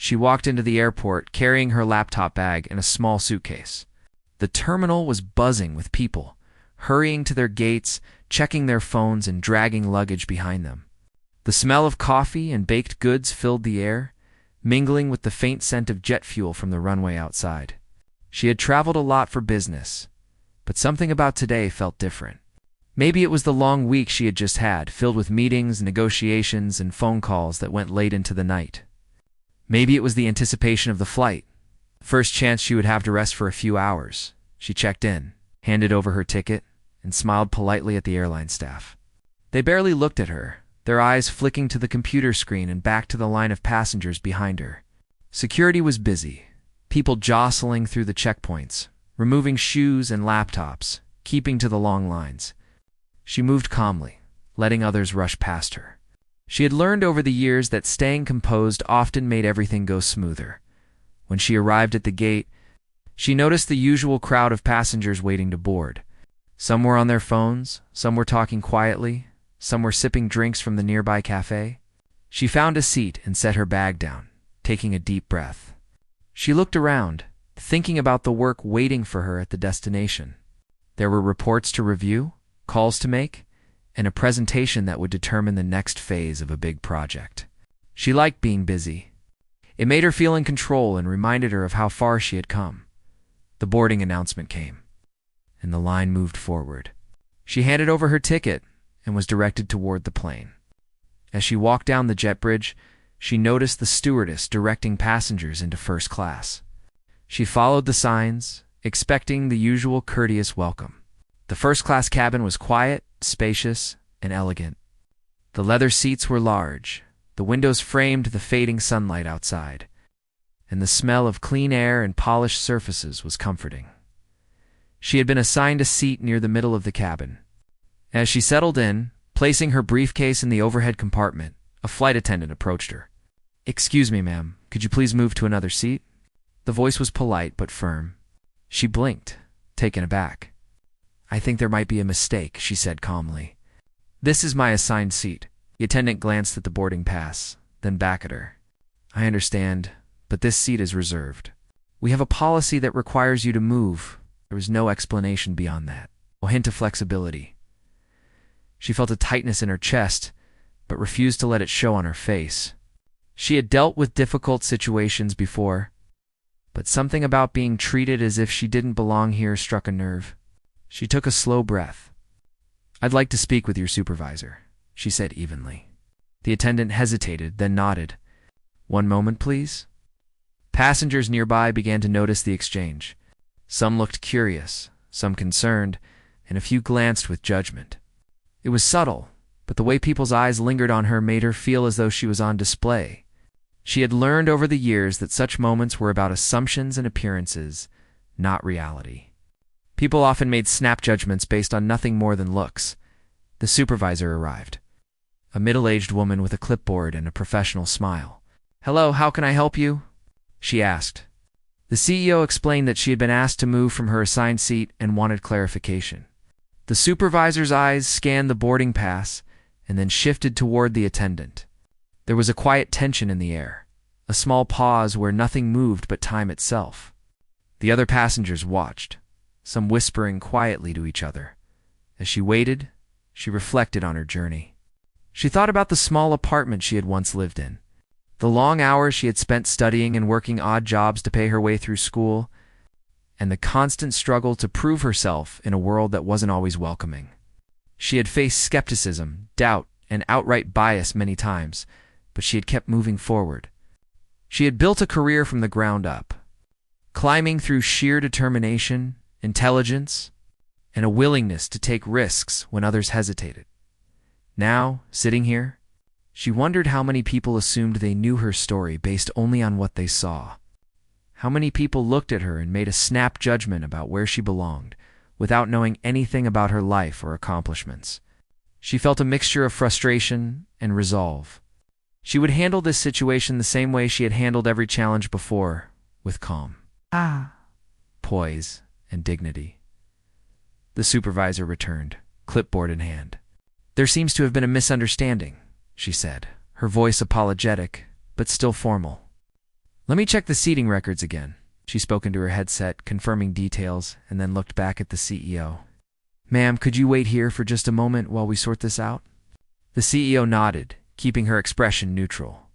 She walked into the airport carrying her laptop bag and a small suitcase. The terminal was buzzing with people, hurrying to their gates, checking their phones and dragging luggage behind them. The smell of coffee and baked goods filled the air, mingling with the faint scent of jet fuel from the runway outside. She had traveled a lot for business, but something about today felt different. Maybe it was the long week she had just had, filled with meetings, negotiations, and phone calls that went late into the night. Maybe it was the anticipation of the flight. First chance she would have to rest for a few hours. She checked in, handed over her ticket, and smiled politely at the airline staff. They barely looked at her, their eyes flicking to the computer screen and back to the line of passengers behind her. Security was busy, people jostling through the checkpoints, removing shoes and laptops, keeping to the long lines. She moved calmly, letting others rush past her. She had learned over the years that staying composed often made everything go smoother. When she arrived at the gate, she noticed the usual crowd of passengers waiting to board. Some were on their phones, some were talking quietly, some were sipping drinks from the nearby cafe. She found a seat and set her bag down, taking a deep breath. She looked around, thinking about the work waiting for her at the destination. There were reports to review, calls to make, and a presentation that would determine the next phase of a big project. She liked being busy. It made her feel in control and reminded her of how far she had come. The boarding announcement came, and the line moved forward. She handed over her ticket and was directed toward the plane. As she walked down the jet bridge, she noticed the stewardess directing passengers into first class. She followed the signs, expecting the usual courteous welcome. The first-class cabin was quiet, spacious, and elegant. The leather seats were large, the windows framed the fading sunlight outside, and the smell of clean air and polished surfaces was comforting. She had been assigned a seat near the middle of the cabin. As she settled in, placing her briefcase in the overhead compartment, a flight attendant approached her. "Excuse me, ma'am, could you please move to another seat?" The voice was polite but firm. She blinked, taken aback. "I think there might be a mistake," she said calmly. "This is my assigned seat." The attendant glanced at the boarding pass, then back at her. "I understand, but this seat is reserved. We have a policy that requires you to move." There was no explanation beyond that, a hint of flexibility. She felt a tightness in her chest, but refused to let it show on her face. She had dealt with difficult situations before, but something about being treated as if she didn't belong here struck a nerve. She took a slow breath. "I'd like to speak with your supervisor," she said evenly. The attendant hesitated, then nodded. "One moment, please." Passengers nearby began to notice the exchange. Some looked curious, some concerned, and a few glanced with judgment. It was subtle, but the way people's eyes lingered on her made her feel as though she was on display. She had learned over the years that such moments were about assumptions and appearances, not reality. People often made snap judgments based on nothing more than looks. The supervisor arrived. A middle-aged woman with a clipboard and a professional smile. "Hello, how can I help you?" she asked. The CEO explained that she had been asked to move from her assigned seat and wanted clarification. The supervisor's eyes scanned the boarding pass and then shifted toward the attendant. There was a quiet tension in the air, a small pause where nothing moved but time itself. The other passengers watched, some whispering quietly to each other. As she waited, she reflected on her journey. She thought about the small apartment she had once lived in, the long hours she had spent studying and working odd jobs to pay her way through school, and the constant struggle to prove herself in a world that wasn't always welcoming. She had faced skepticism, doubt, and outright bias many times, but she had kept moving forward. She had built a career from the ground up, climbing through sheer determination, intelligence, and a willingness to take risks when others hesitated. Now, sitting here, she wondered how many people assumed they knew her story based only on what they saw. How many people looked at her and made a snap judgment about where she belonged, without knowing anything about her life or accomplishments. She felt a mixture of frustration and resolve. She would handle this situation the same way she had handled every challenge before, with calm, poise, and dignity. The supervisor returned, clipboard in hand. "There seems to have been a misunderstanding," she said, her voice apologetic, but still formal. Let me check the seating records again. She spoke into her headset, confirming details, and then looked back at the CEO. Ma'am, could you wait here for just a moment while we sort this out? The CEO nodded, keeping her expression neutral.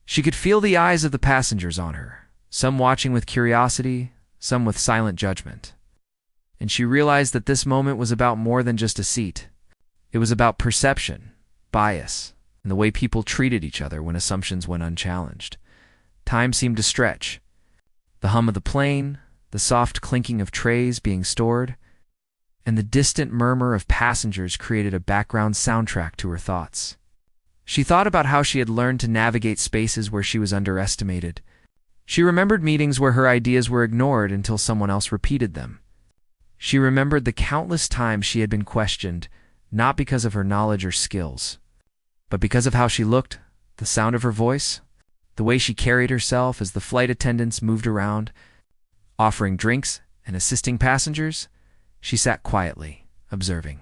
She could feel the eyes of the passengers on her, some watching with curiosity, some with silent judgment. And she realized that this moment was about more than just a seat. It was about perception, bias, and the way people treated each other when assumptions went unchallenged. Time seemed to stretch. The hum of the plane, the soft clinking of trays being stored, and the distant murmur of passengers created a background soundtrack to her thoughts. She thought about how she had learned to navigate spaces where she was underestimated. She remembered meetings where her ideas were ignored until someone else repeated them. She remembered the countless times she had been questioned, not because of her knowledge or skills, but because of how she looked, the sound of her voice, the way she carried herself as the flight attendants moved around, offering drinks and assisting passengers. She sat quietly, observing.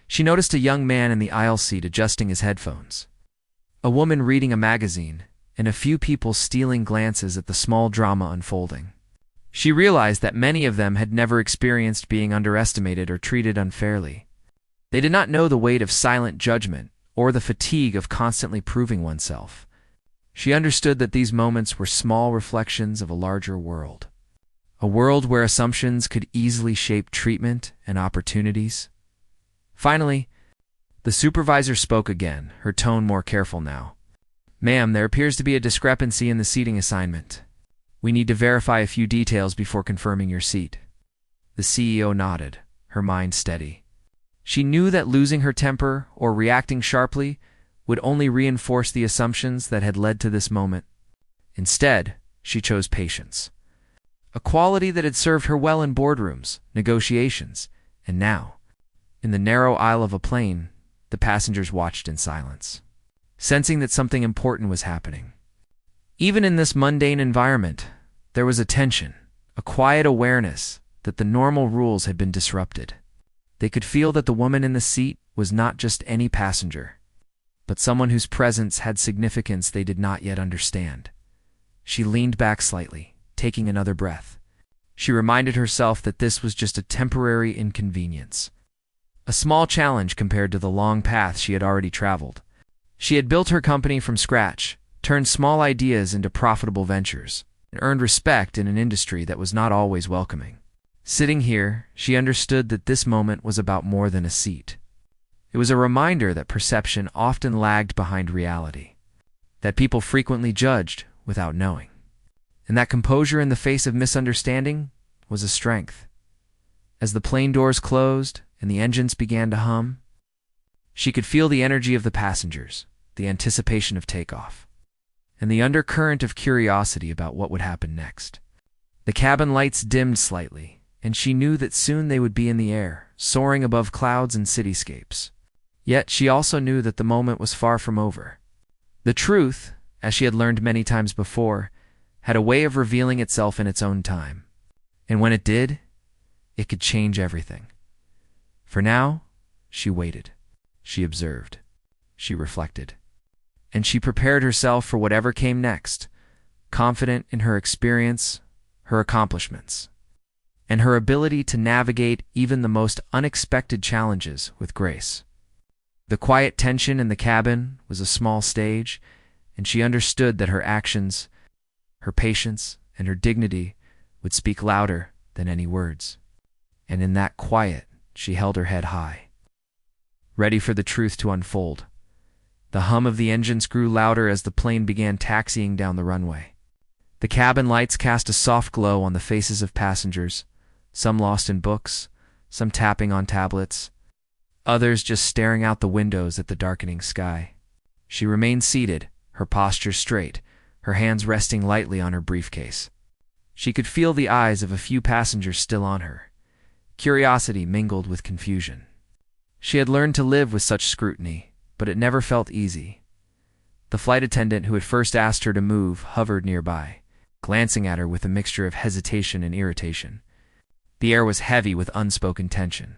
She noticed a young man in the aisle seat adjusting his headphones, a woman reading a magazine, and a few people stealing glances at the small drama unfolding. She realized that many of them had never experienced being underestimated or treated unfairly. They did not know the weight of silent judgment or the fatigue of constantly proving oneself. She understood that these moments were small reflections of a larger world. A world where assumptions could easily shape treatment and opportunities. Finally, the supervisor spoke again, her tone more careful now. Ma'am, there appears to be a discrepancy in the seating assignment. We need to verify a few details before confirming your seat. The CEO nodded, her mind steady. She knew that losing her temper or reacting sharply would only reinforce the assumptions that had led to this moment. Instead, she chose patience. A quality that had served her well in boardrooms, negotiations, and now, in the narrow aisle of a plane, the passengers watched in silence, sensing that something important was happening. Even in this mundane environment, there was a tension, a quiet awareness that the normal rules had been disrupted. They could feel that the woman in the seat was not just any passenger, but someone whose presence had significance they did not yet understand. She leaned back slightly, taking another breath. She reminded herself that this was just a temporary inconvenience, a small challenge compared to the long path she had already traveled. She had built her company from scratch, turned small ideas into profitable ventures, and earned respect in an industry that was not always welcoming. Sitting here, she understood that this moment was about more than a seat. It was a reminder that perception often lagged behind reality, that people frequently judged without knowing, and that composure in the face of misunderstanding was a strength. As the plane doors closed and the engines began to hum, she could feel the energy of the passengers, the anticipation of takeoff, and the undercurrent of curiosity about what would happen next. The cabin lights dimmed slightly, and she knew that soon they would be in the air, soaring above clouds and cityscapes. Yet she also knew that the moment was far from over. The truth, as she had learned many times before, had a way of revealing itself in its own time. And when it did, it could change everything. For now, she waited. She observed. She reflected. And she prepared herself for whatever came next, confident in her experience, her accomplishments, and her ability to navigate even the most unexpected challenges with grace. The quiet tension in the cabin was a small stage, and she understood that her actions, her patience, and her dignity would speak louder than any words. And in that quiet, she held her head high, ready for the truth to unfold. The hum of the engines grew louder as the plane began taxiing down the runway. The cabin lights cast a soft glow on the faces of passengers, some lost in books, some tapping on tablets, others just staring out the windows at the darkening sky. She remained seated, her posture straight, her hands resting lightly on her briefcase. She could feel the eyes of a few passengers still on her, curiosity mingled with confusion. She had learned to live with such scrutiny, but it never felt easy. The flight attendant who had first asked her to move hovered nearby, glancing at her with a mixture of hesitation and irritation. The air was heavy with unspoken tension.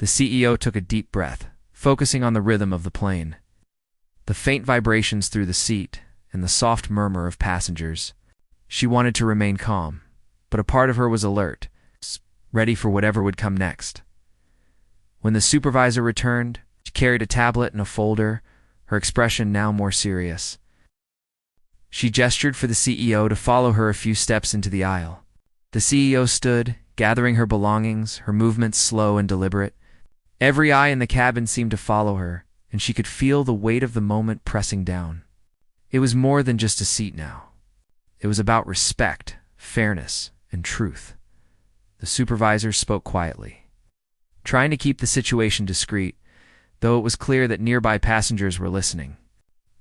The CEO took a deep breath, focusing on the rhythm of the plane. The faint vibrations through the seat and the soft murmur of passengers. She wanted to remain calm, but a part of her was alert, ready for whatever would come next. When the supervisor returned, she carried a tablet and a folder, her expression now more serious. She gestured for the CEO to follow her a few steps into the aisle. The CEO stood, gathering her belongings, her movements slow and deliberate. Every eye in the cabin seemed to follow her, and she could feel the weight of the moment pressing down. It was more than just a seat now. It was about respect, fairness, and truth. The supervisor spoke quietly, trying to keep the situation discreet, though it was clear that nearby passengers were listening.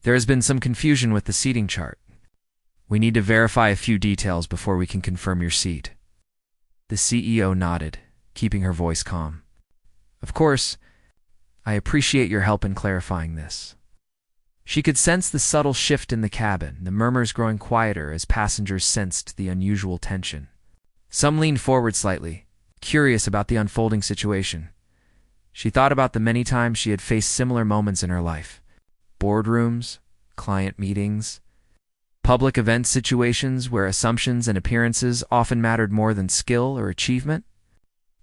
There has been some confusion with the seating chart. We need to verify a few details before we can confirm your seat. The CEO nodded, keeping her voice calm. Of course, I appreciate your help in clarifying this. She could sense the subtle shift in the cabin, the murmurs growing quieter as passengers sensed the unusual tension. Some leaned forward slightly, curious about the unfolding situation. She thought about the many times she had faced similar moments in her life. Boardrooms, client meetings, public event situations where assumptions and appearances often mattered more than skill or achievement.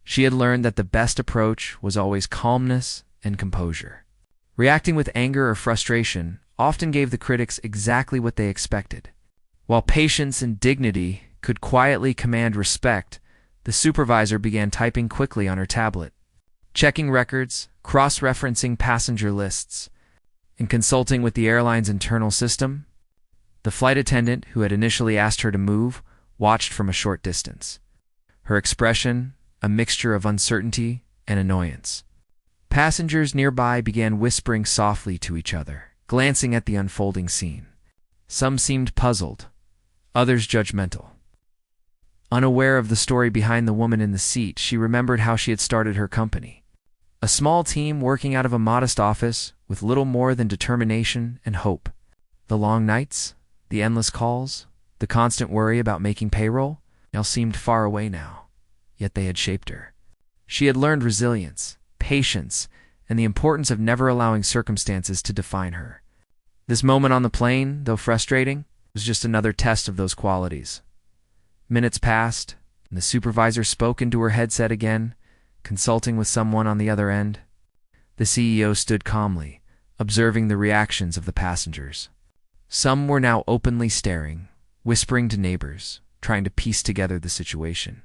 She had learned that the best approach was always calmness and composure. Reacting with anger or frustration often gave the critics exactly what they expected. While patience and dignity could quietly command respect, the supervisor began typing quickly on her tablet, checking records, cross-referencing passenger lists, and consulting with the airline's internal system. The flight attendant, who had initially asked her to move, watched from a short distance, her expression a mixture of uncertainty and annoyance. Passengers nearby began whispering softly to each other, glancing at the unfolding scene. Some seemed puzzled, others judgmental. Unaware of the story behind the woman in the seat, she remembered how she had started her company. A small team working out of a modest office with little more than determination and hope. The long nights, the endless calls, the constant worry about making payroll, all seemed far away now, yet they had shaped her. She had learned resilience, patience, and the importance of never allowing circumstances to define her. This moment on the plane, though frustrating, was just another test of those qualities. Minutes passed, and the supervisor spoke into her headset again, consulting with someone on the other end. The CEO stood calmly, observing the reactions of the passengers. Some were now openly staring, whispering to neighbors, trying to piece together the situation.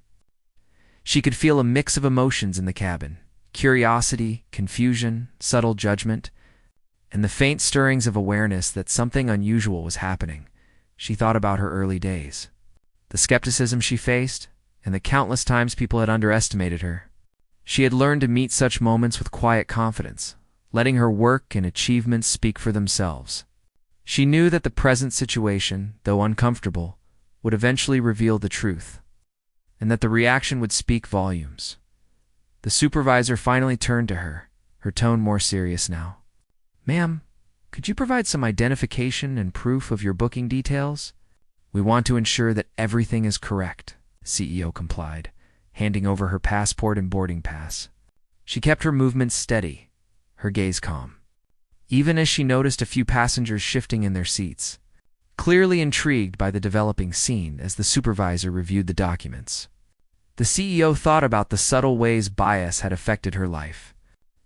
She could feel a mix of emotions in the cabin: curiosity, confusion, subtle judgment, and the faint stirrings of awareness that something unusual was happening. She thought about her early days, the skepticism she faced, and the countless times people had underestimated her. She had learned to meet such moments with quiet confidence, letting her work and achievements speak for themselves. She knew that the present situation, though uncomfortable, would eventually reveal the truth, and that the reaction would speak volumes. The supervisor finally turned to her, her tone more serious now. "Ma'am, could you provide some identification and proof of your booking details? We want to ensure that everything is correct," the CEO complied, handing over her passport and boarding pass. She kept her movements steady, her gaze calm, even as she noticed a few passengers shifting in their seats, clearly intrigued by the developing scene as the supervisor reviewed the documents. The CEO thought about the subtle ways bias had affected her life.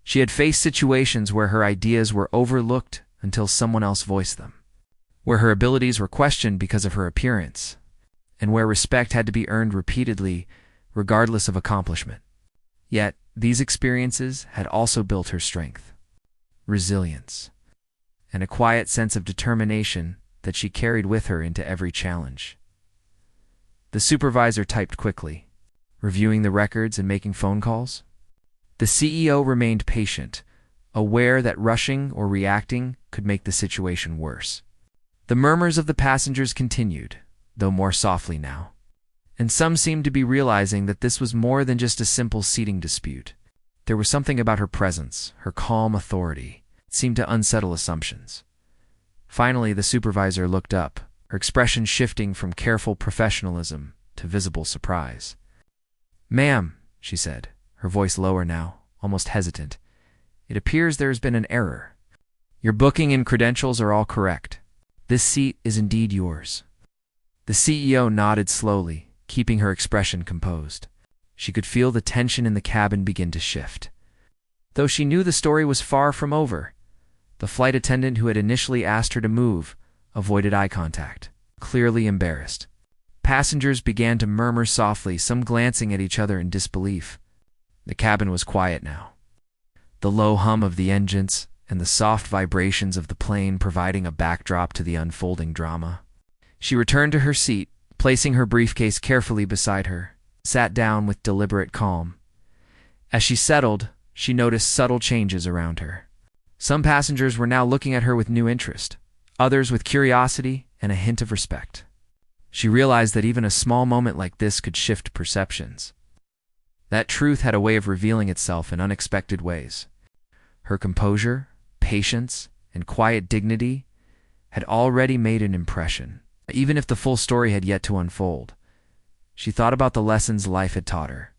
She had faced situations where her ideas were overlooked until someone else voiced them, where her abilities were questioned because of her appearance, and where respect had to be earned repeatedly, regardless of accomplishment. Yet, these experiences had also built her strength, resilience, and a quiet sense of determination that she carried with her into every challenge. The supervisor typed quickly, reviewing the records and making phone calls. The CEO remained patient, aware that rushing or reacting could make the situation worse. The murmurs of the passengers continued, though more softly now, and some seemed to be realizing that this was more than just a simple seating dispute. There was something about her presence, her calm authority, that seemed to unsettle assumptions. Finally, the supervisor looked up, her expression shifting from careful professionalism to visible surprise. "Ma'am," she said, her voice lower now, almost hesitant, "it appears there has been an error. Your booking and credentials are all correct. This seat is indeed yours." The CEO nodded slowly, keeping her expression composed. She could feel the tension in the cabin begin to shift. Though she knew the story was far from over, the flight attendant who had initially asked her to move avoided eye contact, clearly embarrassed. Passengers began to murmur softly, some glancing at each other in disbelief. The cabin was quiet now, the low hum of the engines and the soft vibrations of the plane providing a backdrop to the unfolding drama. She returned to her seat, placing her briefcase carefully beside her, sat down with deliberate calm. As she settled, she noticed subtle changes around her. Some passengers were now looking at her with new interest, others with curiosity and a hint of respect. She realized that even a small moment like this could shift perceptions. That truth had a way of revealing itself in unexpected ways. Her composure, patience, and quiet dignity had already made an impression, even if the full story had yet to unfold. She thought about the lessons life had taught her.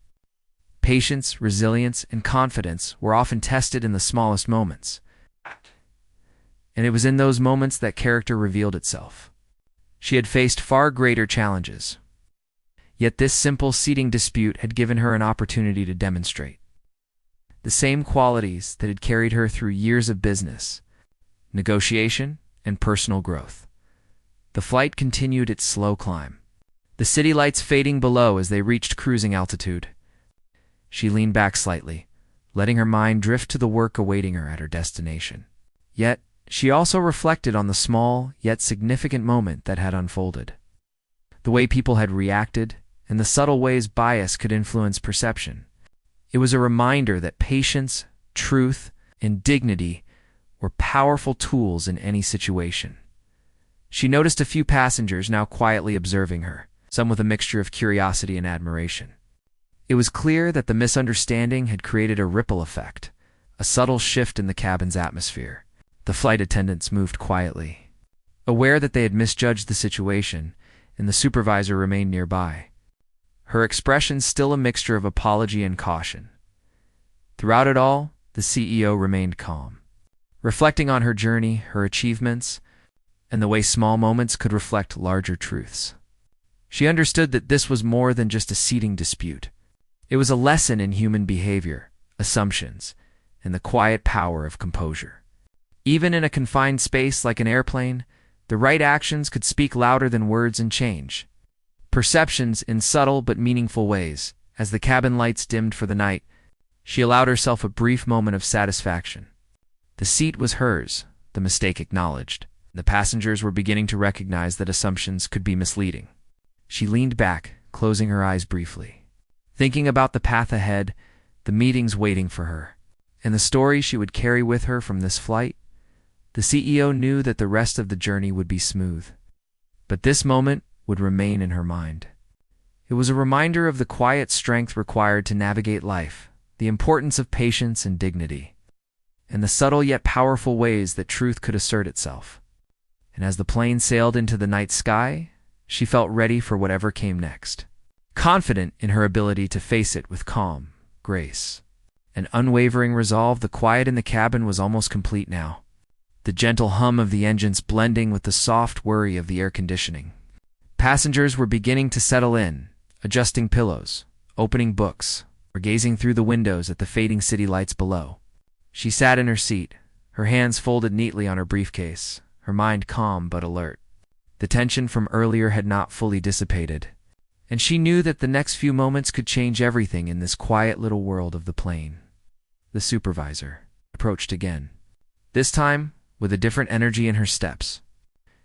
Patience, resilience, and confidence were often tested in the smallest moments. And it was in those moments that character revealed itself. She had faced far greater challenges. Yet this simple seating dispute had given her an opportunity to demonstrate the same qualities that had carried her through years of business, negotiation, and personal growth. The flight continued its slow climb, the city lights fading below as they reached cruising altitude. She leaned back slightly, letting her mind drift to the work awaiting her at her destination. Yet, she also reflected on the small, yet significant moment that had unfolded. The way people had reacted, and the subtle ways bias could influence perception. It was a reminder that patience, truth, and dignity were powerful tools in any situation. She noticed a few passengers now quietly observing her, some with a mixture of curiosity and admiration. It was clear that the misunderstanding had created a ripple effect, a subtle shift in the cabin's atmosphere. The flight attendants moved quietly, aware that they had misjudged the situation, and the supervisor remained nearby, her expression still a mixture of apology and caution. Throughout it all, the CEO remained calm, reflecting on her journey, her achievements, and the way small moments could reflect larger truths. She understood that this was more than just a seating dispute. It was a lesson in human behavior, assumptions, and the quiet power of composure. Even in a confined space like an airplane, the right actions could speak louder than words and change perceptions in subtle but meaningful ways. As the cabin lights dimmed for the night, she allowed herself a brief moment of satisfaction. The seat was hers, the mistake acknowledged. The passengers were beginning to recognize that assumptions could be misleading. She leaned back, closing her eyes briefly, thinking about the path ahead, the meetings waiting for her, and the story she would carry with her from this flight. The CEO knew that the rest of the journey would be smooth, but this moment would remain in her mind. It was a reminder of the quiet strength required to navigate life, the importance of patience and dignity, and the subtle yet powerful ways that truth could assert itself. And as the plane sailed into the night sky, she felt ready for whatever came next, confident in her ability to face it with calm, grace, and unwavering resolve. The quiet in the cabin was almost complete now, the gentle hum of the engines blending with the soft whirr of the air conditioning. Passengers were beginning to settle in, adjusting pillows, opening books, or gazing through the windows at the fading city lights below. She sat in her seat, her hands folded neatly on her briefcase, her mind calm but alert. The tension from earlier had not fully dissipated, and she knew that the next few moments could change everything in this quiet little world of the plane. The supervisor approached again, this time with a different energy in her steps.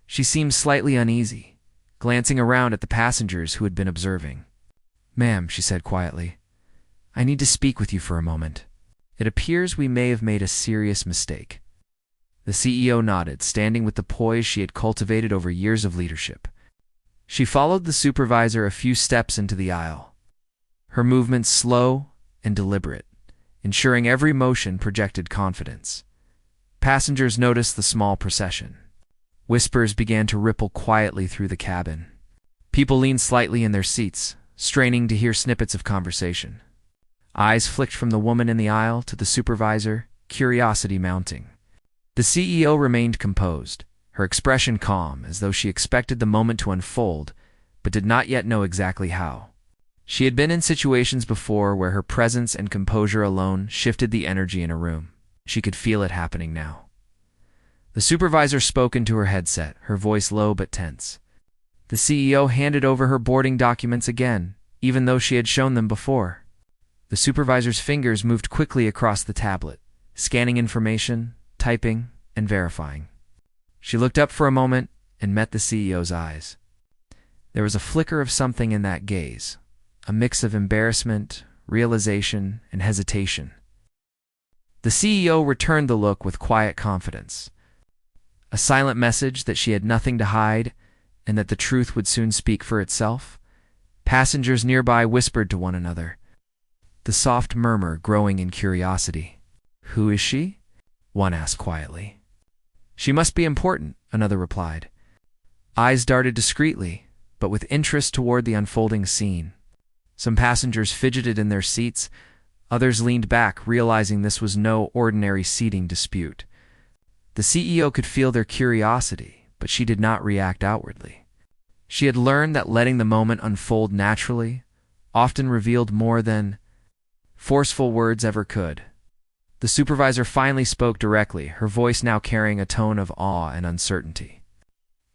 She seemed slightly uneasy, glancing around at the passengers who had been observing. "Ma'am," she said quietly, "I need to speak with you for a moment. It appears we may have made a serious mistake." The CEO nodded, standing with the poise she had cultivated over years of leadership. She followed the supervisor a few steps into the aisle, her movements slow and deliberate, ensuring every motion projected confidence. Passengers noticed the small procession. Whispers began to ripple quietly through the cabin. People leaned slightly in their seats, straining to hear snippets of conversation. Eyes flicked from the woman in the aisle to the supervisor, curiosity mounting. The CEO remained composed, her expression calm, as though she expected the moment to unfold but did not yet know exactly how. She had been in situations before where her presence and composure alone shifted the energy in a room. She could feel it happening now. The supervisor spoke into her headset, her voice low but tense. The CEO handed over her boarding documents again, even though she had shown them before. The supervisor's fingers moved quickly across the tablet, scanning information, typing, and verifying. She looked up for a moment and met the CEO's eyes. There was a flicker of something in that gaze, a mix of embarrassment, realization, and hesitation. The CEO returned the look with quiet confidence, a silent message that she had nothing to hide and that the truth would soon speak for itself. Passengers nearby whispered to one another, the soft murmur growing in curiosity. "Who is she?" one asked quietly. "She must be important," another replied. Eyes darted discreetly, but with interest toward the unfolding scene. Some passengers fidgeted in their seats, others leaned back, realizing this was no ordinary seating dispute. The CEO could feel their curiosity, but she did not react outwardly. She had learned that letting the moment unfold naturally often revealed more than forceful words ever could. The supervisor finally spoke directly, her voice now carrying a tone of awe and uncertainty.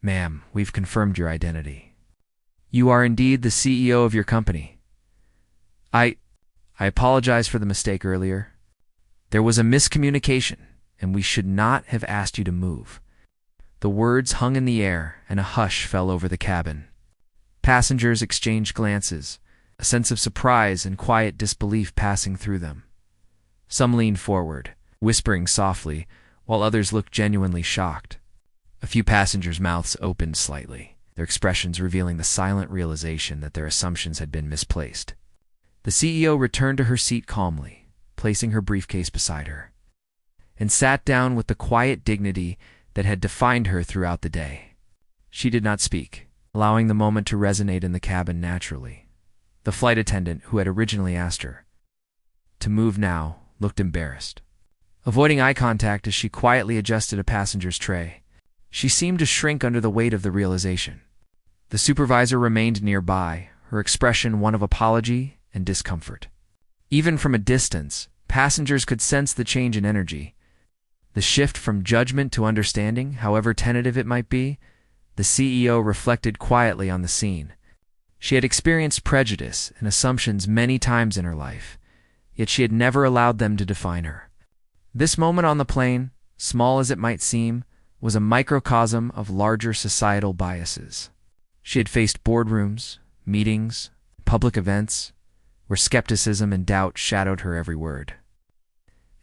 "Ma'am, we've confirmed your identity. You are indeed the CEO of your company. I apologize for the mistake earlier. There was a miscommunication, and we should not have asked you to move." The words hung in the air, and a hush fell over the cabin. Passengers exchanged glances, a sense of surprise and quiet disbelief passing through them. Some leaned forward, whispering softly, while others looked genuinely shocked. A few passengers' mouths opened slightly, their expressions revealing the silent realization that their assumptions had been misplaced. The CEO returned to her seat calmly, placing her briefcase beside her, and sat down with the quiet dignity that had defined her throughout the day. She did not speak, allowing the moment to resonate in the cabin naturally. The flight attendant, who had originally asked her to move now, looked embarrassed, avoiding eye contact as she quietly adjusted a passenger's tray. She seemed to shrink under the weight of the realization. The supervisor remained nearby, her expression one of apology and discomfort. Even from a distance, passengers could sense the change in energy. The shift from judgment to understanding, however tentative it might be. The CEO reflected quietly on the scene. She had experienced prejudice and assumptions many times in her life, yet she had never allowed them to define her. This moment on the plane, small as it might seem, was a microcosm of larger societal biases. She had faced boardrooms, meetings, public events, where skepticism and doubt shadowed her every word.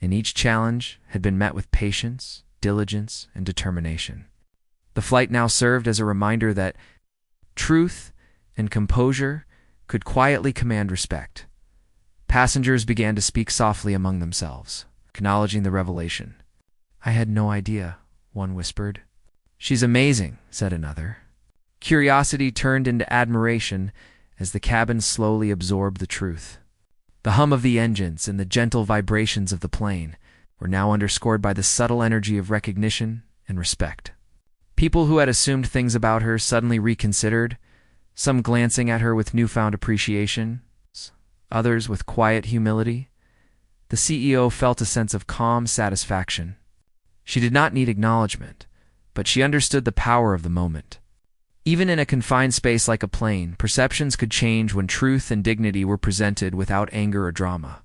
And each challenge had been met with patience, diligence, and determination. The flight now served as a reminder that truth and composure could quietly command respect. Passengers began to speak softly among themselves, acknowledging the revelation. "I had no idea," one whispered. "She's amazing," said another. Curiosity turned into admiration as the cabin slowly absorbed the truth. The hum of the engines and the gentle vibrations of the plane were now underscored by the subtle energy of recognition and respect. People who had assumed things about her suddenly reconsidered, some glancing at her with newfound appreciation, others with quiet humility. The CEO felt a sense of calm satisfaction. She did not need acknowledgement, but she understood the power of the moment. Even in a confined space like a plane, perceptions could change when truth and dignity were presented without anger or drama.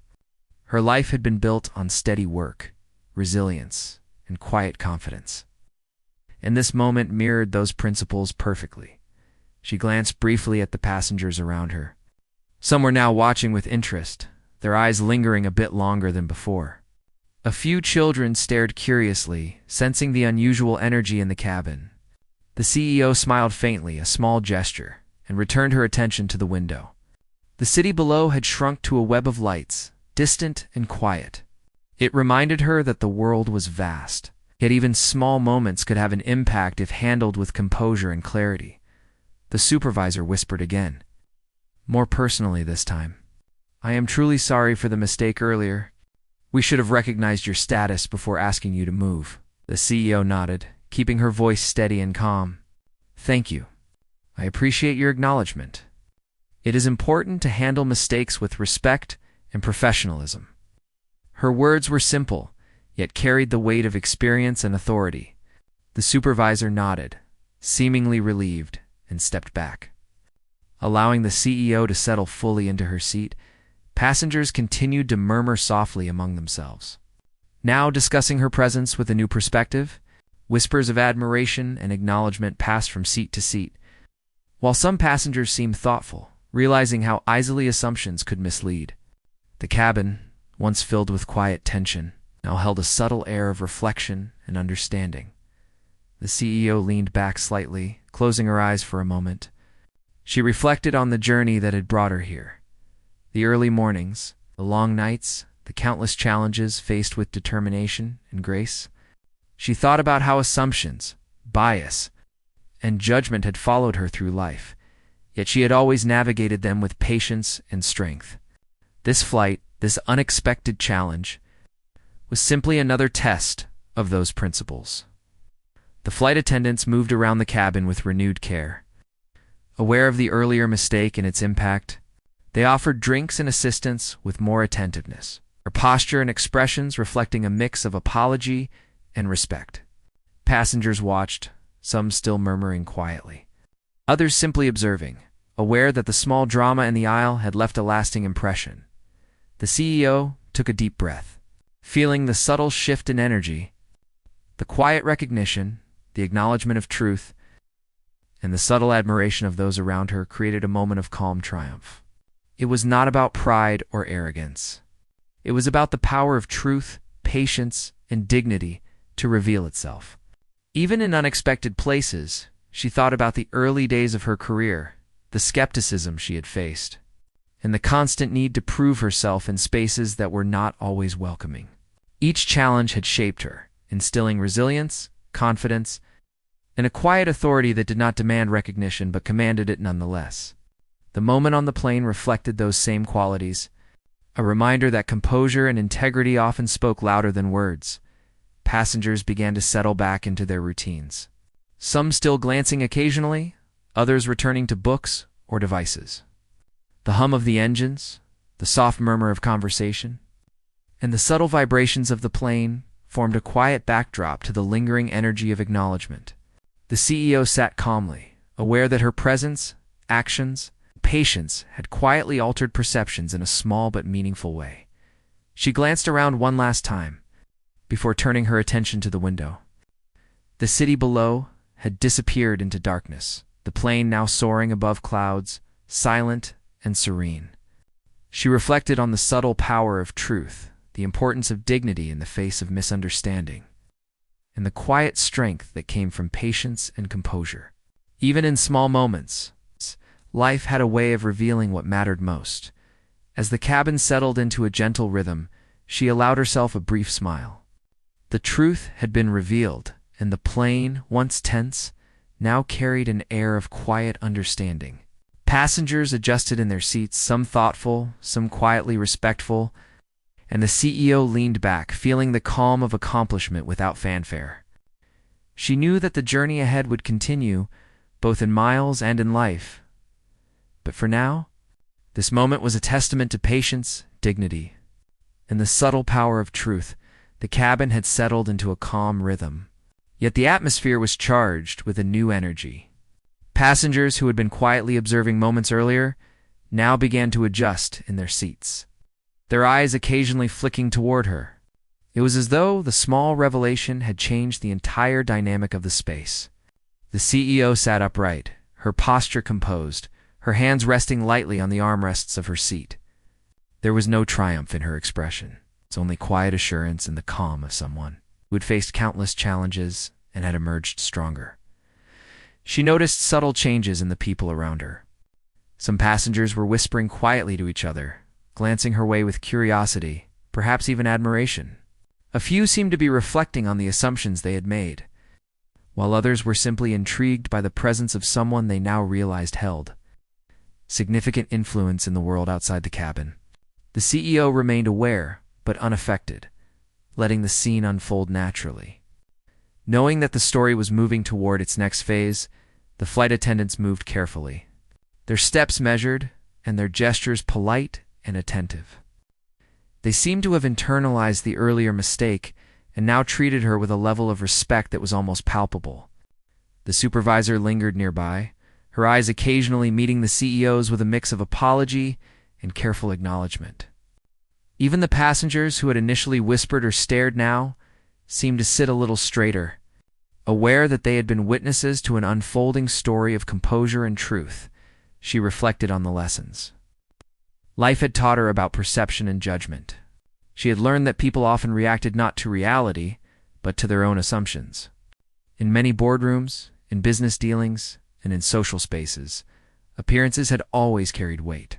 Her life had been built on steady work, resilience, and quiet confidence. And this moment mirrored those principles perfectly. She glanced briefly at the passengers around her. Some were now watching with interest, their eyes lingering a bit longer than before. A few children stared curiously, sensing the unusual energy in the cabin. The CEO smiled faintly, a small gesture, and returned her attention to the window. The city below had shrunk to a web of lights, distant and quiet. It reminded her that the world was vast, yet even small moments could have an impact if handled with composure and clarity. The supervisor whispered again, more personally this time. "I am truly sorry for the mistake earlier. We should have recognized your status before asking you to move." The CEO nodded, keeping her voice steady and calm. "Thank you. I appreciate your acknowledgement. It is important to handle mistakes with respect and professionalism." Her words were simple, yet carried the weight of experience and authority. The supervisor nodded, seemingly relieved, and stepped back. Allowing the CEO to settle fully into her seat, passengers continued to murmur softly among themselves. Now discussing her presence with a new perspective, whispers of admiration and acknowledgement passed from seat to seat, while some passengers seemed thoughtful, realizing how easily assumptions could mislead. The cabin, once filled with quiet tension, now held a subtle air of reflection and understanding. The CEO leaned back slightly, closing her eyes for a moment. She reflected on the journey that had brought her here. The early mornings, the long nights, the countless challenges faced with determination and grace. She thought about how assumptions, bias, and judgment had followed her through life, yet she had always navigated them with patience and strength. This flight, this unexpected challenge, was simply another test of those principles. The flight attendants moved around the cabin with renewed care. Aware of the earlier mistake and its impact, they offered drinks and assistance with more attentiveness, their posture and expressions reflecting a mix of apology and respect. Passengers watched, some still murmuring quietly, others simply observing, aware that the small drama in the aisle had left a lasting impression. The CEO took a deep breath, feeling the subtle shift in energy, the quiet recognition, the acknowledgement of truth, and the subtle admiration of those around her created a moment of calm triumph. It was not about pride or arrogance. It was about the power of truth, patience, and dignity to reveal itself. Even in unexpected places, she thought about the early days of her career, the skepticism she had faced, and the constant need to prove herself in spaces that were not always welcoming. Each challenge had shaped her, instilling resilience, confidence, and a quiet authority that did not demand recognition but commanded it nonetheless. The moment on the plane reflected those same qualities, a reminder that composure and integrity often spoke louder than words. Passengers began to settle back into their routines, some still glancing occasionally, others returning to books or devices. The hum of the engines, the soft murmur of conversation, and the subtle vibrations of the plane formed a quiet backdrop to the lingering energy of acknowledgement. The CEO sat calmly, aware that her presence, actions, patience had quietly altered perceptions in a small but meaningful way. She glanced around one last time, before turning her attention to the window. The city below had disappeared into darkness, the plane now soaring above clouds, silent and serene. She reflected on the subtle power of truth, the importance of dignity in the face of misunderstanding, and the quiet strength that came from patience and composure. Even in small moments, life had a way of revealing what mattered most. As the cabin settled into a gentle rhythm, she allowed herself a brief smile. The truth had been revealed, and the plane, once tense, now carried an air of quiet understanding. Passengers adjusted in their seats, some thoughtful, some quietly respectful, and the CEO leaned back, feeling the calm of accomplishment without fanfare. She knew that the journey ahead would continue, both in miles and in life. But for now, this moment was a testament to patience, dignity, and the subtle power of truth. The cabin had settled into a calm rhythm, yet the atmosphere was charged with a new energy. Passengers who had been quietly observing moments earlier now began to adjust in their seats, their eyes occasionally flicking toward her. It was as though the small revelation had changed the entire dynamic of the space. The CEO sat upright, her posture composed, her hands resting lightly on the armrests of her seat. There was no triumph in her expression. It's only quiet assurance and the calm of someone who had faced countless challenges and had emerged stronger. She noticed subtle changes in the people around her. Some passengers were whispering quietly to each other, glancing her way with curiosity, perhaps even admiration. A few seemed to be reflecting on the assumptions they had made, while others were simply intrigued by the presence of someone they now realized held significant influence in the world outside the cabin. The CEO remained aware, but unaffected, letting the scene unfold naturally. Knowing that the story was moving toward its next phase, The flight attendants moved carefully, their steps measured and their gestures polite and attentive. They seemed to have internalized the earlier mistake and now treated her with a level of respect that was almost palpable. The supervisor lingered nearby, her eyes occasionally meeting the CEO's with a mix of apology and careful acknowledgement. Even the passengers who had initially whispered or stared now seemed to sit a little straighter, aware that they had been witnesses to an unfolding story of composure and truth. She reflected on the lessons life had taught her about perception and judgment. She had learned that people often reacted not to reality, but to their own assumptions. In many boardrooms, in business dealings, and in social spaces, appearances had always carried weight.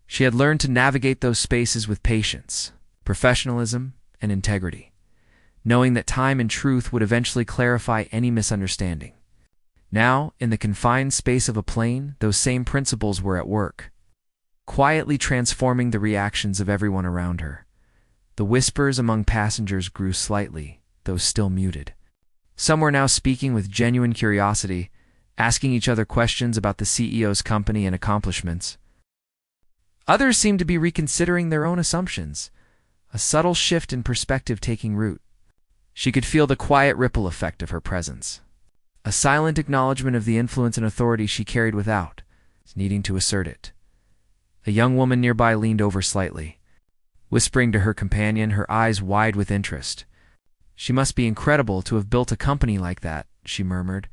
She had learned to navigate those spaces with patience, professionalism, and integrity, knowing that time and truth would eventually clarify any misunderstanding. Now, in the confined space of a plane, those same principles were at work, quietly transforming the reactions of everyone around her. The whispers among passengers grew slightly, though still muted. Some were now speaking with genuine curiosity, asking each other questions about the CEO's company and accomplishments. Others seemed to be reconsidering their own assumptions, a subtle shift in perspective taking root. She could feel the quiet ripple effect of her presence, a silent acknowledgement of the influence and authority she carried without, needing to assert it. A young woman nearby leaned over slightly, whispering to her companion, her eyes wide with interest. "She must be incredible to have built a company like that," she murmured.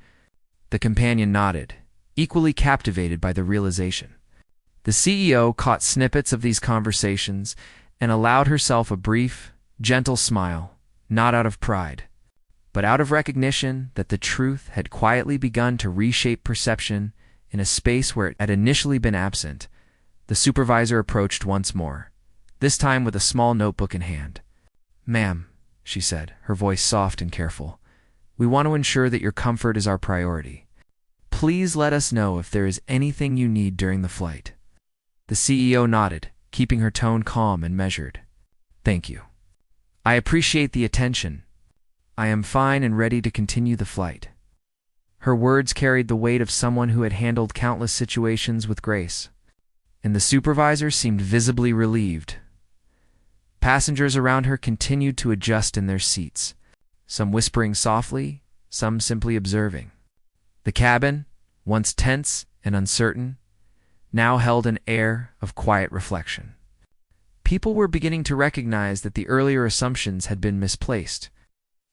The companion nodded, equally captivated by the realization. The CEO caught snippets of these conversations and allowed herself a brief, gentle smile, not out of pride, but out of recognition that the truth had quietly begun to reshape perception in a space where it had initially been absent. The supervisor approached once more, this time with a small notebook in hand. "Ma'am," she said, her voice soft and careful, "we want to ensure that your comfort is our priority. Please let us know if there is anything you need during the flight." The CEO nodded, keeping her tone calm and measured. "Thank you. I appreciate the attention. I am fine and ready to continue the flight." Her words carried the weight of someone who had handled countless situations with grace, and the supervisor seemed visibly relieved. Passengers around her continued to adjust in their seats, some whispering softly, some simply observing. The cabin, once tense and uncertain, now held an air of quiet reflection. People were beginning to recognize that the earlier assumptions had been misplaced,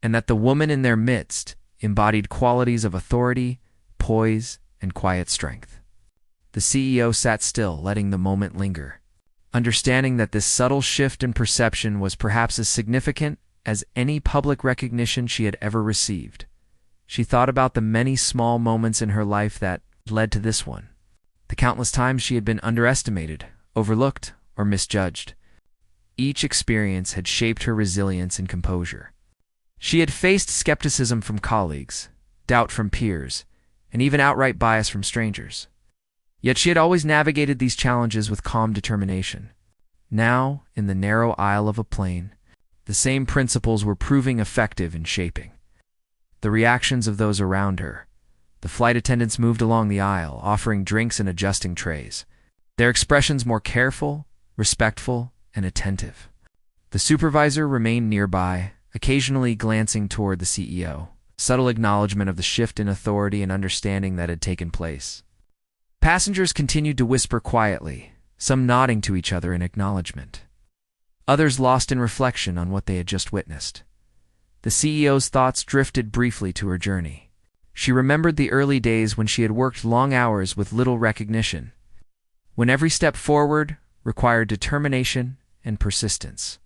and that the woman in their midst embodied qualities of authority, poise, and quiet strength. The CEO sat still, letting the moment linger, understanding that this subtle shift in perception was perhaps as significant as any public recognition she had ever received. She thought about the many small moments in her life that led to this one, the countless times she had been underestimated, overlooked, or misjudged. Each experience had shaped her resilience and composure. She had faced skepticism from colleagues, doubt from peers, and even outright bias from strangers. Yet she had always navigated these challenges with calm determination. Now, in the narrow aisle of a plane, the same principles were proving effective in shaping the reactions of those around her. The flight attendants moved along the aisle, offering drinks and adjusting trays, their expressions more careful, respectful, and attentive. The supervisor remained nearby, occasionally glancing toward the CEO, subtle acknowledgement of the shift in authority and understanding that had taken place. Passengers continued to whisper quietly, some nodding to each other in acknowledgement. Others lost in reflection on what they had just witnessed. The CEO's thoughts drifted briefly to her journey. She remembered the early days when she had worked long hours with little recognition, when every step forward required determination and persistence.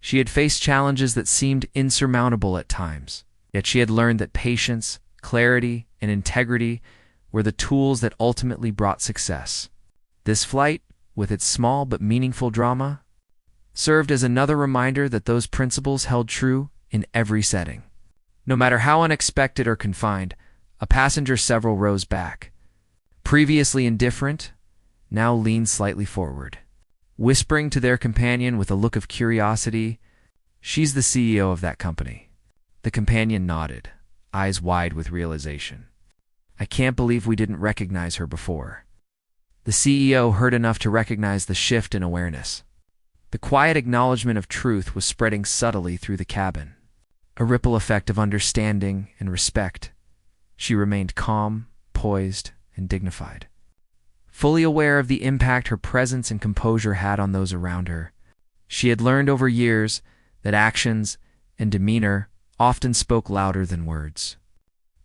She had faced challenges that seemed insurmountable at times, yet she had learned that patience, clarity, and integrity were the tools that ultimately brought success. This flight, with its small but meaningful drama, served as another reminder that those principles held true in every setting. No matter how unexpected or confined, a passenger several rows back, previously indifferent, now leaned slightly forward, whispering to their companion with a look of curiosity, "She's the CEO of that company." The companion nodded, eyes wide with realization. I can't believe we didn't recognize her before." The CEO heard enough to recognize the shift in awareness. The quiet acknowledgement of truth was spreading subtly through the cabin. A ripple effect of understanding and respect. She remained calm, poised, and dignified, fully aware of the impact her presence and composure had on those around her. She had learned over years that actions and demeanor often spoke louder than words.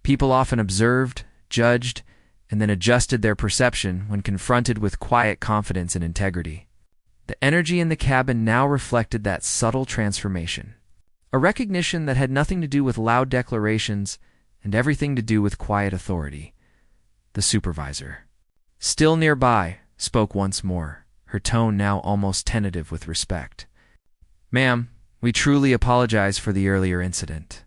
People often observed, judged, and then adjusted their perception when confronted with quiet confidence and integrity. The energy in the cabin now reflected that subtle transformation, a recognition that had nothing to do with loud declarations and everything to do with quiet authority. The supervisor, still nearby, spoke once more, her tone now almost tentative with respect. "Ma'am, we truly apologize for the earlier incident.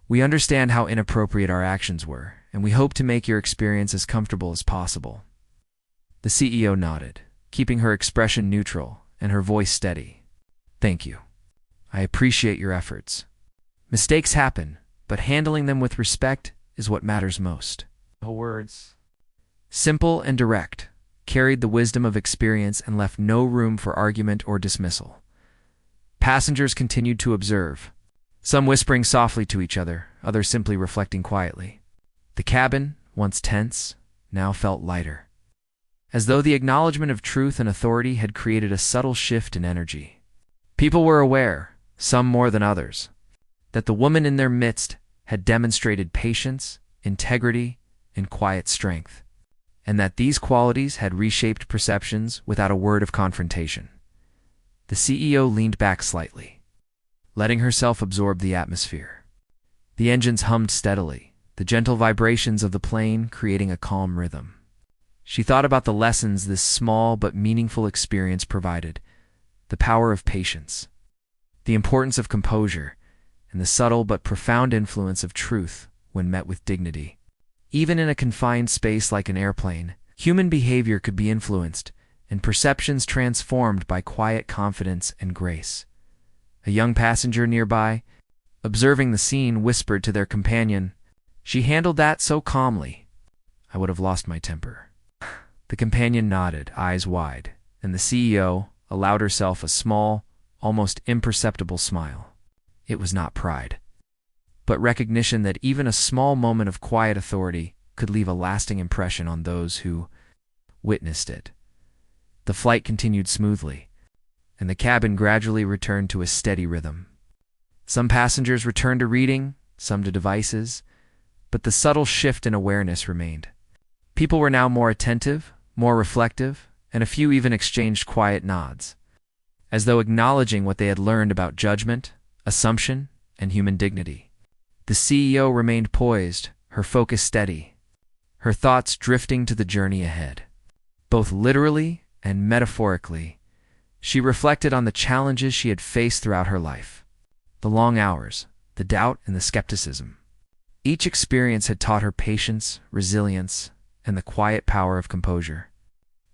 We understand how inappropriate our actions were, and we hope to make your experience as comfortable as possible." The CEO nodded, keeping her expression neutral and her voice steady. "Thank you. I appreciate your efforts. Mistakes happen, but handling them with respect is what matters most." Her words, simple and direct, carried the wisdom of experience and left no room for argument or dismissal. Passengers continued to observe, some whispering softly to each other, others simply reflecting quietly. The cabin, once tense, now felt lighter, as though the acknowledgement of truth and authority had created a subtle shift in energy. People were aware, some more than others, that the woman in their midst had demonstrated patience, integrity, and quiet strength, and that these qualities had reshaped perceptions without a word of confrontation. The CEO leaned back slightly, letting herself absorb the atmosphere. The engines hummed steadily, the gentle vibrations of the plane creating a calm rhythm. She thought about the lessons this small but meaningful experience provided, the power of patience, the importance of composure, and the subtle but profound influence of truth when met with dignity. Even in a confined space like an airplane, human behavior could be influenced and perceptions transformed by quiet confidence and grace. A young passenger nearby, observing the scene, whispered to their companion, "She handled that so calmly. I would have lost my temper." The companion nodded, eyes wide, and the CEO allowed herself a small, almost imperceptible smile. It was not pride, but recognition that even a small moment of quiet authority could leave a lasting impression on those who witnessed it. The flight continued smoothly, and the cabin gradually returned to a steady rhythm. Some passengers returned to reading, some to devices, but the subtle shift in awareness remained. People were now more attentive, more reflective, and a few even exchanged quiet nods, as though acknowledging what they had learned about judgment, assumption, and human dignity. The CEO remained poised, her focus steady, her thoughts drifting to the journey ahead. Both literally and metaphorically, she reflected on the challenges she had faced throughout her life. The long hours, the doubt, and the skepticism. Each experience had taught her patience, resilience, and the quiet power of composure.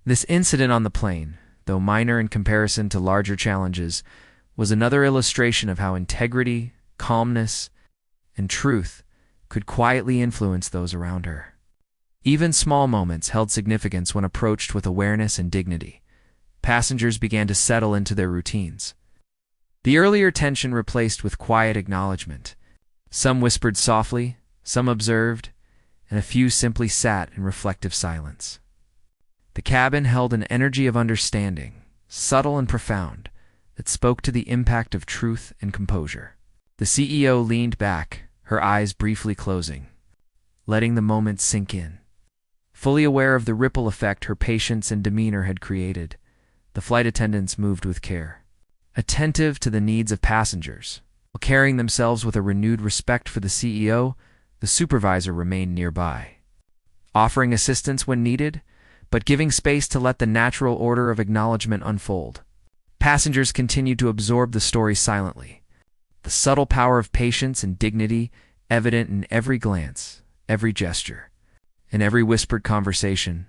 This incident on the plane, though minor in comparison to larger challenges, was another illustration of how integrity, calmness, and truth could quietly influence those around her. Even small moments held significance when approached with awareness and dignity. Passengers began to settle into their routines, the earlier tension replaced with quiet acknowledgement. Some whispered softly, some observed, and a few simply sat in reflective silence. The cabin held an energy of understanding, subtle and profound, that spoke to the impact of truth and composure. The CEO leaned back, her eyes briefly closing, letting the moment sink in. Fully aware of the ripple effect her patience and demeanor had created, the flight attendants moved with care, attentive to the needs of passengers. While carrying themselves with a renewed respect for the CEO, the supervisor remained nearby, offering assistance when needed, but giving space to let the natural order of acknowledgement unfold. Passengers continued to absorb the story silently, the subtle power of patience and dignity evident in every glance, every gesture, and every whispered conversation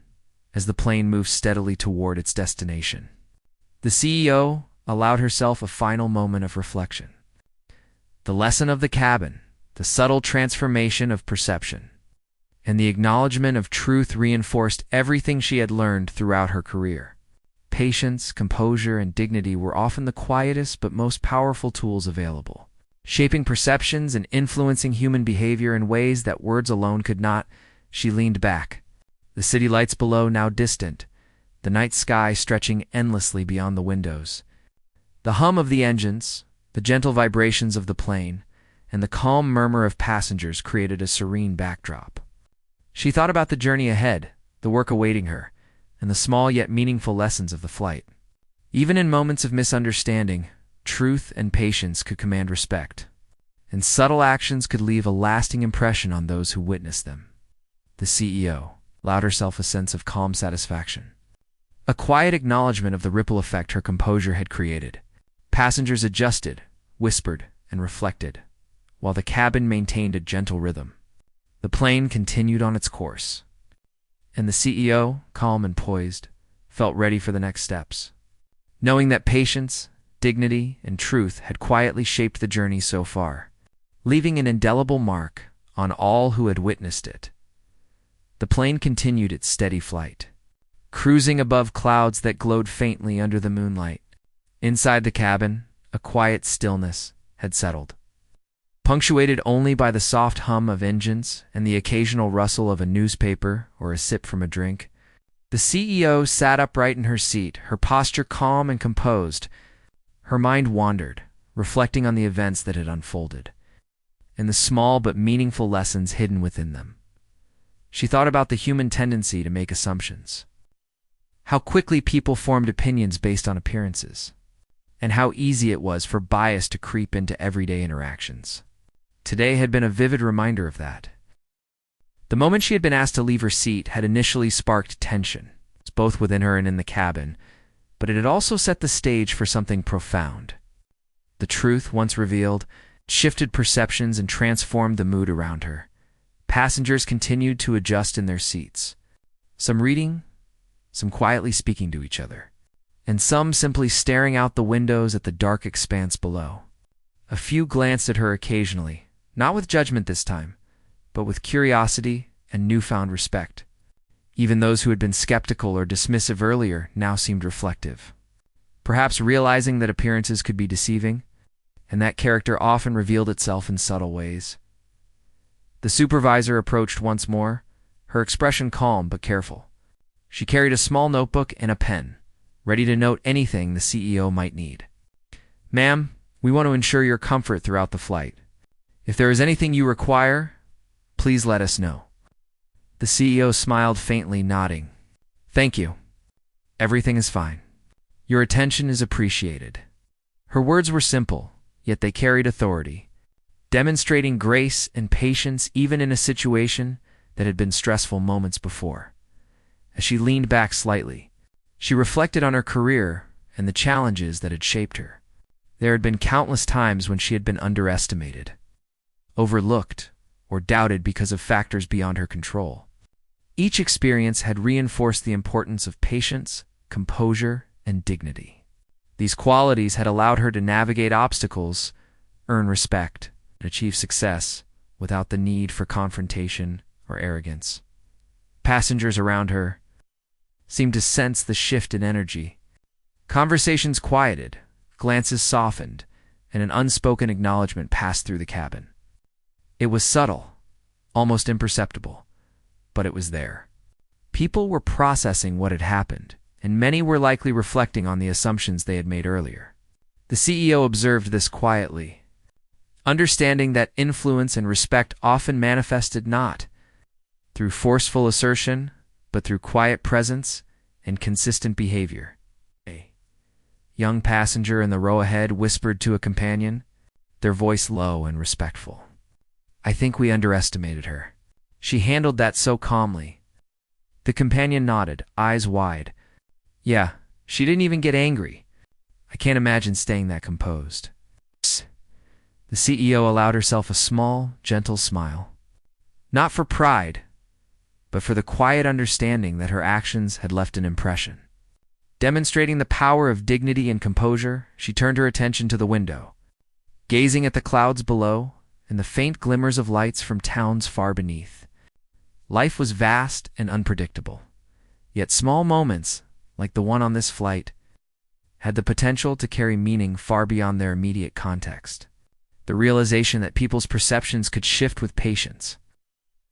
as the plane moved steadily toward its destination. The CEO allowed herself a final moment of reflection. The lesson of the cabin, the subtle transformation of perception. and the acknowledgement of truth reinforced everything she had learned throughout her career. Patience, composure, and dignity were often the quietest but most powerful tools available, shaping perceptions and influencing human behavior in ways that words alone could not. She leaned back, the city lights below now distant, the night sky stretching endlessly beyond the windows. The hum of the engines, the gentle vibrations of the plane, and the calm murmur of passengers created a serene backdrop. She thought about the journey ahead, the work awaiting her, and the small yet meaningful lessons of the flight. Even in moments of misunderstanding, truth and patience could command respect, and subtle actions could leave a lasting impression on those who witnessed them. The CEO allowed herself a sense of calm satisfaction, a quiet acknowledgement of the ripple effect her composure had created. Passengers adjusted, whispered, and reflected, while the cabin maintained a gentle rhythm. The plane continued on its course, and the CEO, calm and poised, felt ready for the next steps, knowing that patience, dignity, and truth had quietly shaped the journey so far, leaving an indelible mark on all who had witnessed it. The plane continued its steady flight, cruising above clouds that glowed faintly under the moonlight. Inside the cabin, a quiet stillness had settled, punctuated only by the soft hum of engines and the occasional rustle of a newspaper or a sip from a drink. The CEO sat upright in her seat, her posture calm and composed. Her mind wandered, reflecting on the events that had unfolded, and the small but meaningful lessons hidden within them. She thought about the human tendency to make assumptions, how quickly people formed opinions based on appearances, and how easy it was for bias to creep into everyday interactions. Today had been a vivid reminder of that. The moment she had been asked to leave her seat had initially sparked tension, both within her and in the cabin, but it had also set the stage for something profound. The truth, once revealed, shifted perceptions and transformed the mood around her. Passengers continued to adjust in their seats, some reading, some quietly speaking to each other, and some simply staring out the windows at the dark expanse below. A few glanced at her occasionally, not with judgment this time, but with curiosity and newfound respect. Even those who had been skeptical or dismissive earlier now seemed reflective, perhaps realizing that appearances could be deceiving, and that character often revealed itself in subtle ways. The supervisor approached once more, her expression calm but careful. She carried a small notebook and a pen, ready to note anything the CEO might need. "Ma'am, we want to ensure your comfort throughout the flight. If there is anything you require, please let us know." The CEO smiled faintly, nodding. "Thank you. Everything is fine. Your attention is appreciated." Her words were simple, yet they carried authority, demonstrating grace and patience even in a situation that had been stressful moments before. As she leaned back slightly, she reflected on her career and the challenges that had shaped her. There had been countless times when she had been underestimated, overlooked, or doubted because of factors beyond her control. Each experience had reinforced the importance of patience, composure, and dignity. These qualities had allowed her to navigate obstacles, earn respect, and achieve success without the need for confrontation or arrogance. Passengers around her seemed to sense the shift in energy. Conversations quieted, glances softened, and an unspoken acknowledgement passed through the cabin. It was subtle, almost imperceptible, but it was there. People were processing what had happened, and many were likely reflecting on the assumptions they had made earlier. The CEO observed this quietly, understanding that influence and respect often manifested not through forceful assertion, but through quiet presence and consistent behavior. A young passenger in the row ahead whispered to a companion, their voice low and respectful. "I think we underestimated her. She handled that so calmly." The companion nodded, eyes wide. "Yeah, she didn't even get angry. I can't imagine staying that composed." The CEO allowed herself a small, gentle smile. Not for pride, but for the quiet understanding that her actions had left an impression. Demonstrating the power of dignity and composure, she turned her attention to the window, gazing at the clouds below and the faint glimmers of lights from towns far beneath. Life was vast and unpredictable. Yet small moments, like the one on this flight, had the potential to carry meaning far beyond their immediate context. The realization that people's perceptions could shift with patience,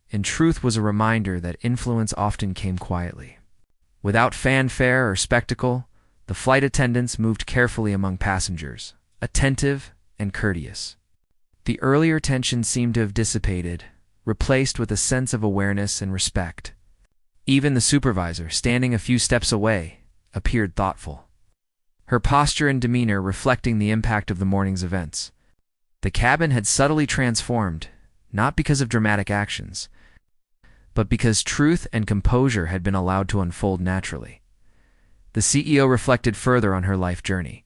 in truth, was a reminder that influence often came quietly. Without fanfare or spectacle, the flight attendants moved carefully among passengers, attentive and courteous. The earlier tension seemed to have dissipated, replaced with a sense of awareness and respect. Even the supervisor, standing a few steps away, appeared thoughtful, her posture and demeanor reflecting the impact of the morning's events. The cabin had subtly transformed, not because of dramatic actions, but because truth and composure had been allowed to unfold naturally. The CEO reflected further on her life journey.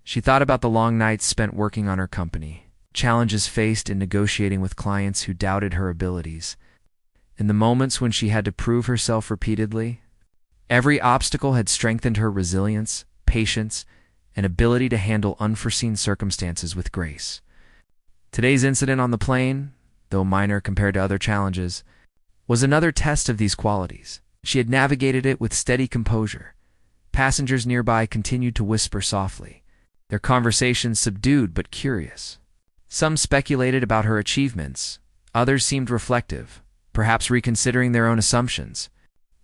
She thought about the long nights spent working on her company, challenges faced in negotiating with clients who doubted her abilities, and the moments when she had to prove herself repeatedly. Every obstacle had strengthened her resilience, patience, and ability to handle unforeseen circumstances with grace. Today's incident on the plane, though minor compared to other challenges, was another test of these qualities. She had navigated it with steady composure. Passengers nearby continued to whisper softly, their conversations subdued but curious. Some speculated about her achievements, others seemed reflective, perhaps reconsidering their own assumptions.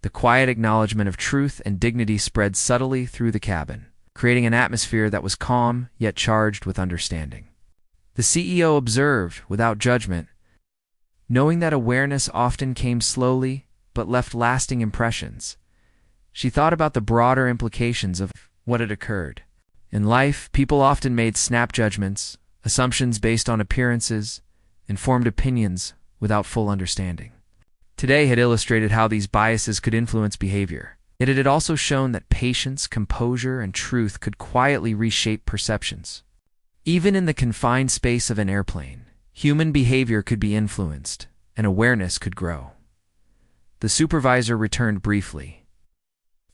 The quiet acknowledgement of truth and dignity spread subtly through the cabin, creating an atmosphere that was calm yet charged with understanding. The CEO observed, without judgment, knowing that awareness often came slowly but left lasting impressions. She thought about the broader implications of what had occurred. In life, people often made snap judgments, assumptions based on appearances, and formed opinions without full understanding. Today had illustrated how these biases could influence behavior. Yet it had also shown that patience, composure, and truth could quietly reshape perceptions. Even in the confined space of an airplane, human behavior could be influenced, and awareness could grow. The supervisor returned briefly,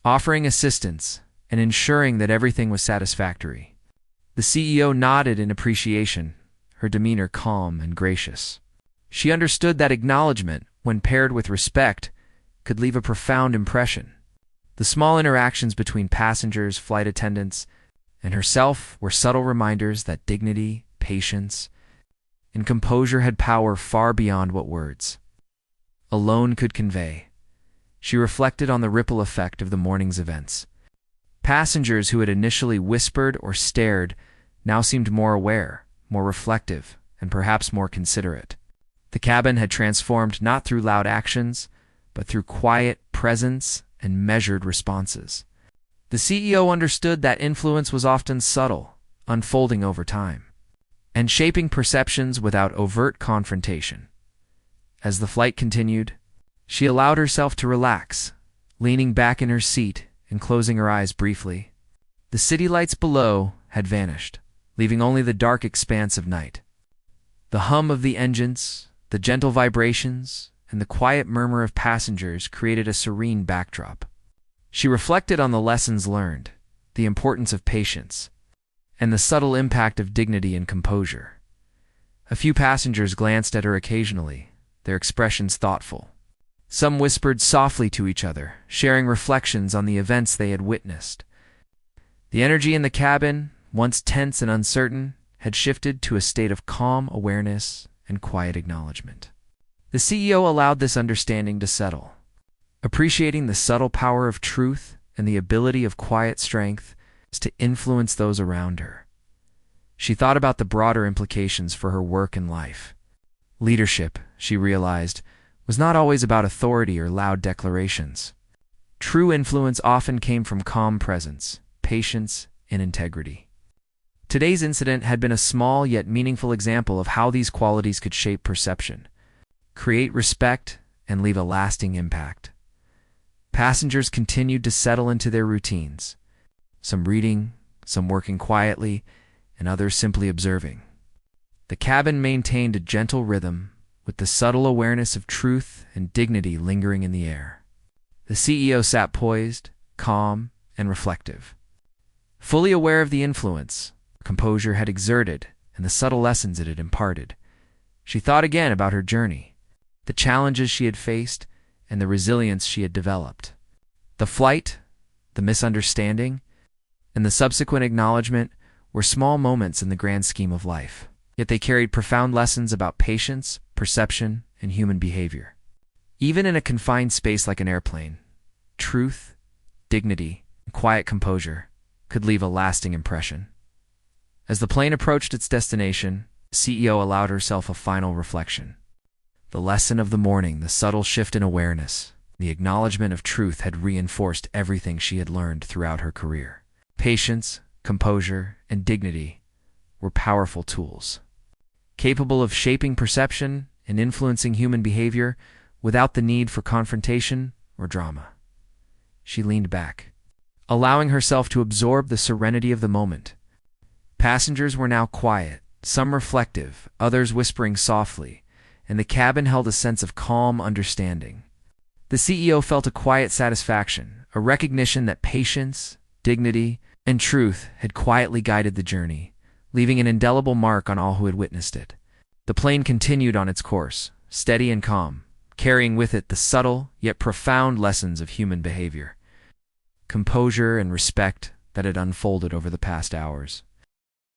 offering assistance and ensuring that everything was satisfactory. The CEO nodded in appreciation, her demeanor calm and gracious. She understood that acknowledgement, when paired with respect, could leave a profound impression. The small interactions between passengers, flight attendants, and herself were subtle reminders that dignity, patience, and composure had power far beyond what words alone could convey. She reflected on the ripple effect of the morning's events. Passengers who had initially whispered or stared now seemed more aware, more reflective, and perhaps more considerate. The cabin had transformed not through loud actions, but through quiet presence and measured responses. The CEO understood that influence was often subtle, unfolding over time, and shaping perceptions without overt confrontation. As the flight continued, she allowed herself to relax, leaning back in her seat and closing her eyes briefly. The city lights below had vanished, leaving only the dark expanse of night. The hum of the engines, the gentle vibrations, and the quiet murmur of passengers created a serene backdrop. She reflected on the lessons learned, the importance of patience, and the subtle impact of dignity and composure. A few passengers glanced at her occasionally, their expressions thoughtful. Some whispered softly to each other, sharing reflections on the events they had witnessed. The energy in the cabin, once tense and uncertain, had shifted to a state of calm awareness and quiet acknowledgement. The CEO allowed this understanding to settle, appreciating the subtle power of truth and the ability of quiet strength to influence those around her. She thought about the broader implications for her work and life. Leadership, she realized, was not always about authority or loud declarations. True influence often came from calm presence, patience, and integrity. Today's incident had been a small yet meaningful example of how these qualities could shape perception, create respect, and leave a lasting impact. Passengers continued to settle into their routines, some reading, some working quietly, and others simply observing. The cabin maintained a gentle rhythm, with the subtle awareness of truth and dignity lingering in the air. The CEO sat poised, calm, and reflective, fully aware of the influence composure had exerted and the subtle lessons it had imparted. She thought again about her journey, the challenges she had faced, and the resilience she had developed. The flight, the misunderstanding, and the subsequent acknowledgement were small moments in the grand scheme of life, yet they carried profound lessons about patience, perception, and human behavior. Even in a confined space like an airplane, truth, dignity, and quiet composure could leave a lasting impression. As the plane approached its destination, the CEO allowed herself a final reflection. The lesson of the morning, the subtle shift in awareness, the acknowledgement of truth had reinforced everything she had learned throughout her career. Patience, composure, and dignity were powerful tools, capable of shaping perception and influencing human behavior without the need for confrontation or drama. She leaned back, allowing herself to absorb the serenity of the moment. Passengers were now quiet, some reflective, others whispering softly, and the cabin held a sense of calm understanding. The CEO felt a quiet satisfaction, a recognition that patience, dignity, and truth had quietly guided the journey, leaving an indelible mark on all who had witnessed it. The plane continued on its course, steady and calm, carrying with it the subtle yet profound lessons of human behavior, composure, and respect that had unfolded over the past hours.